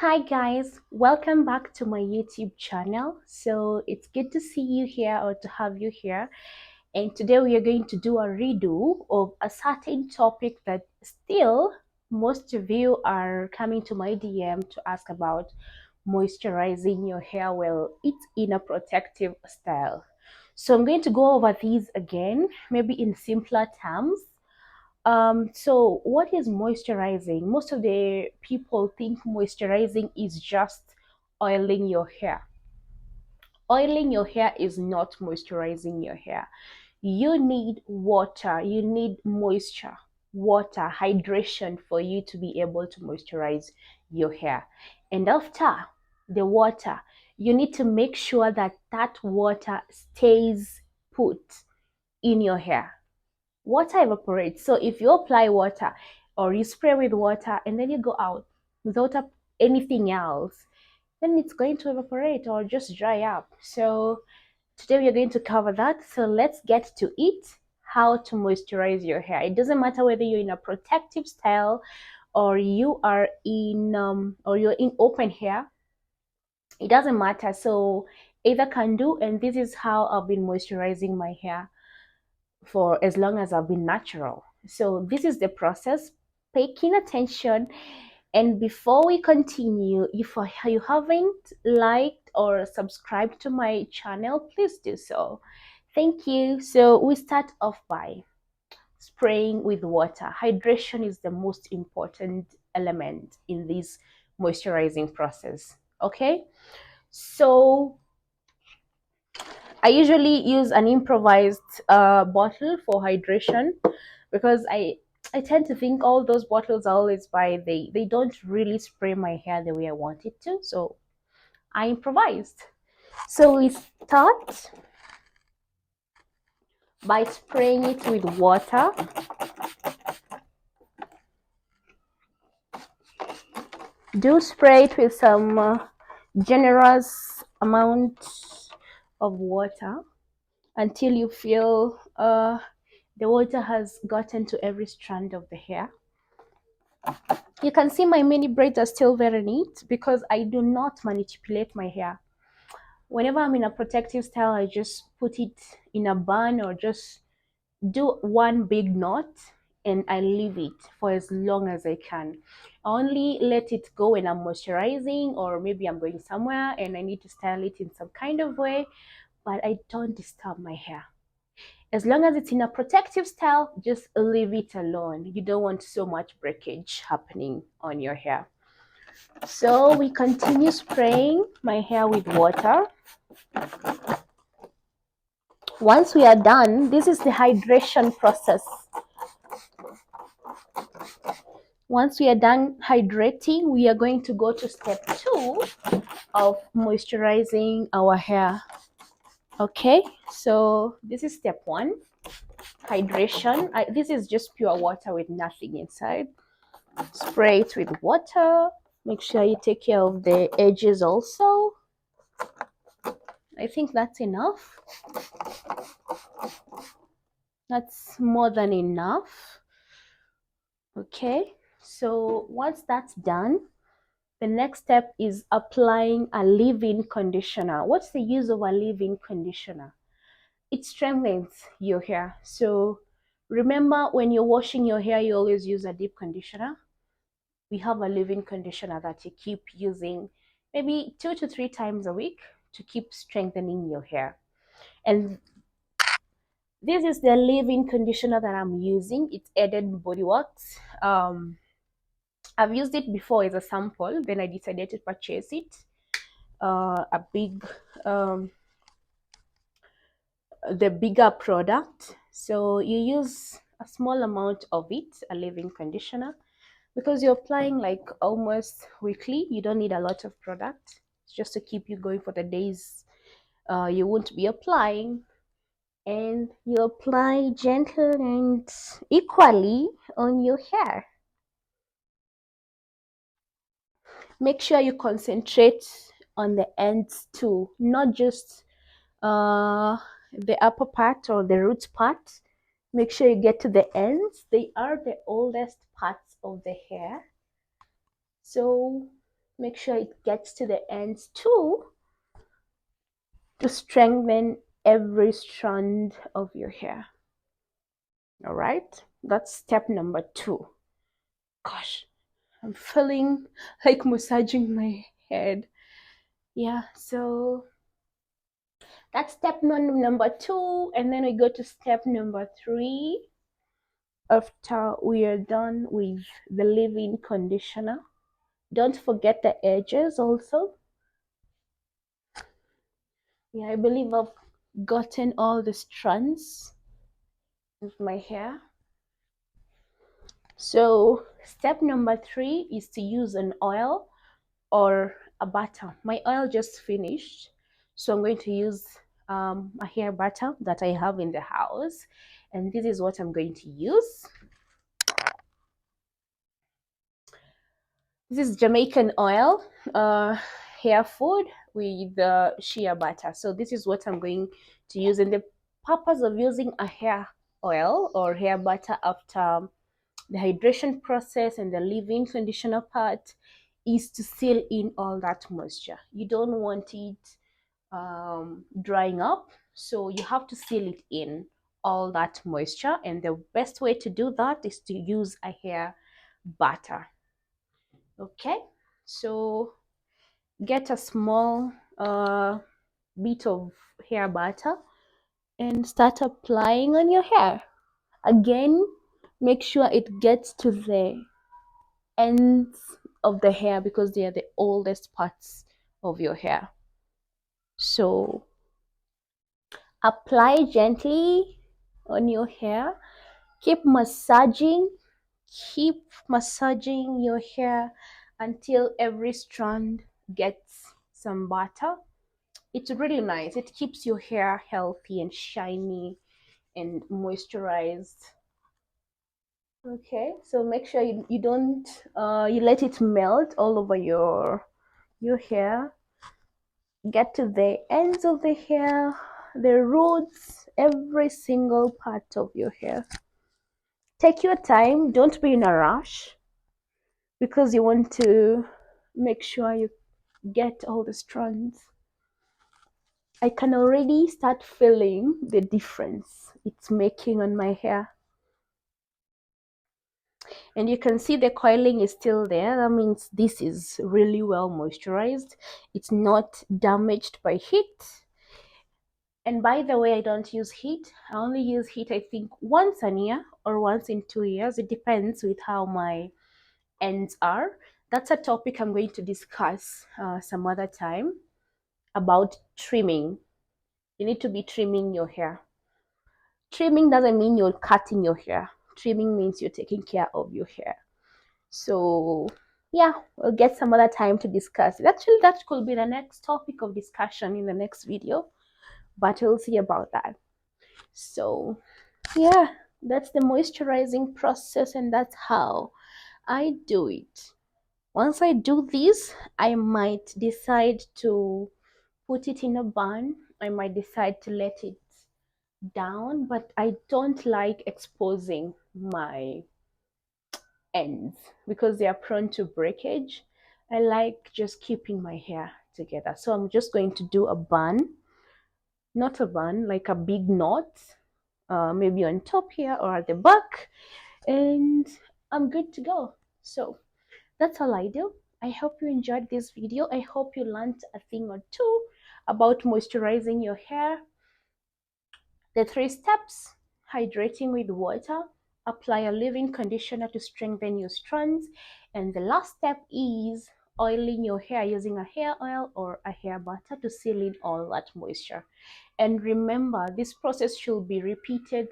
Hi guys, welcome back to my YouTube channel. So it's good to see you here or to have you here. And today we are going to do a redo of a certain topic that still most of you are coming to my DM to ask about moisturizing your hair well. It's in a protective style. So I'm going to go over these again, maybe in simpler terms. So what is moisturizing? Most of the people think moisturizing is just oiling your hair. Oiling your hair is not moisturizing your hair. You need water, you need moisture, water, hydration for you to be able to moisturize your hair. And after the water, you need to make sure that that water stays put in your hair. Water evaporates. So if you apply water or you spray with water and then you go out without anything else, then it's going to evaporate or just dry up. So today we are going to cover that. So let's get to it. How to moisturize your hair. It doesn't matter whether you're in a protective style or you are in or you're in open hair. It doesn't matter. So either can do, and this is how I've been moisturizing my hair for as long as I've been natural. So this is the process. Pay keen attention. And before we continue, if you haven't liked or subscribed to my channel, please do so. Thank you. So we start off by spraying with water. Hydration is the most important element in this moisturizing process. Okay. So I usually use an improvised bottle for hydration because I tend to think all those bottles I always buy they don't really spray my hair the way I want it to. So I improvised. So we start by spraying it with water. Do spray it with some generous amount of water until you feel the water has gotten to every strand of the hair. You can see my mini braids are still very neat because I do not manipulate my hair. Whenever I'm in a protective style, I just put it in a bun or just do one big knot and I leave it for as long as I can. I only let it go when I'm moisturizing or maybe I'm going somewhere and I need to style it in some kind of way, but I don't disturb my hair. As long as it's in a protective style, just leave it alone. You don't want so much breakage happening on your hair. So we continue spraying my hair with water. Once we are done, this is the hydration process. Once we are done hydrating, we are going to go to step 2 of moisturizing our hair. Okay, so this is step 1, hydration. This is just pure water with nothing inside. Spray it with water. Make sure you take care of the edges also. I think that's enough. That's more than enough. Okay, so once that's done, the next step is applying a leave-in conditioner. What's the use of a leave-in conditioner? It strengthens your hair. So remember, when you're washing your hair, you always use a deep conditioner. We have a leave-in conditioner that you keep using maybe 2 to 3 times a week to keep strengthening your hair. And this is the leave-in conditioner that I'm using. It's Eden Body Works. I've used it before as a sample, then I decided to purchase it. A big the bigger product, so you use a small amount of it, a leave-in conditioner, because you're applying like almost weekly. You don't need a lot of product. It's just to keep you going for the days you won't be applying, and you apply gentle and equally on your hair. Make sure you concentrate on the ends too, not just the upper part or the root part. Make sure you get to the ends. They are the oldest parts of the hair. So Make sure it gets to the ends too to strengthen every strand of your hair. All right, that's step number 2. Gosh, I'm feeling like massaging my head. Yeah, so that's step number 2, and then we go to step number 3 after we are done with the leave-in conditioner. Don't forget the edges also. Yeah, I believe I've gotten all the strands of my hair. So step number 3 is to use an oil or a butter. My oil just finished, so I'm going to use a hair butter that I have in the house, and this is what I'm going to use. This is Jamaican oil, hair food with shea butter. So this is what I'm going to use, and the purpose of using a hair oil or hair butter after the hydration process and the leave-in conditioner part is to seal in all that moisture. You don't want it drying up, so you have to seal it in all that moisture, and the best way to do that is to use a hair butter. Okay, so get a small bit of hair butter and start applying on your hair. Again, make sure it gets to the ends of the hair because they are the oldest parts of your hair. So apply gently on your hair. Keep massaging. Keep massaging your hair until every strand gets some butter. It's really nice. It keeps your hair healthy and shiny and moisturized. Okay, so make sure you don't you let it melt all over your hair. Get to the ends of the hair, the roots, every single part of your hair. Take your time, don't be in a rush because you want to make sure you get all the strands. I can already start feeling the difference it's making on my hair. And you can see the coiling is still there. That means this is really well moisturized. It's not damaged by heat. And by the way, I don't use heat. I only use heat, I think, once a year or once in 2 years. It depends with how my ends are. That's a topic I'm going to discuss some other time about trimming. You need to be trimming your hair. Trimming doesn't mean you're cutting your hair. Trimming means you're taking care of your hair. So yeah, we'll get some other time to discuss it. Actually, that could be the next topic of discussion in the next video, but we'll see about that. So yeah, that's the moisturizing process, and that's how I do it. Once I do this, I might decide to put it in a bun. I might decide to let it down, but I don't like exposing my ends because they are prone to breakage. I like just keeping my hair together. So I'm just going to do a bun, not a bun, like a big knot, maybe on top here or at the back, and I'm good to go. So that's all I do. I hope you enjoyed this video. I hope you learned a thing or two about moisturizing your hair. The 3 steps: hydrating with water, apply a leave-in conditioner to strengthen your strands, and the last step is oiling your hair using a hair oil or a hair butter to seal in all that moisture. And remember, this process should be repeated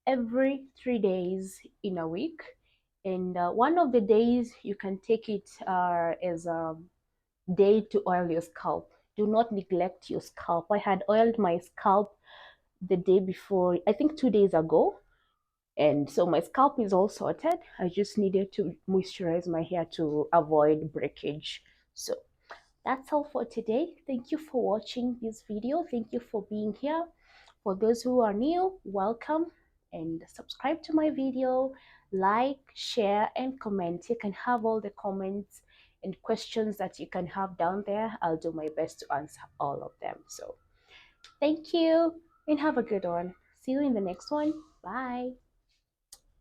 every 3 days in a week. And one of the days you can take it as a day to oil your scalp. Do not neglect your scalp. I had oiled my scalp the day before, I think 2 days ago. And so my scalp is all sorted. I just needed to moisturize my hair to avoid breakage. So that's all for today. Thank you for watching this video. Thank you for being here. For those who are new, welcome, and subscribe to my video, like, share, and comment. You can have all the comments and questions that you can have down there. I'll do my best to answer all of them. So thank you and have a good one. See you in the next one. Bye.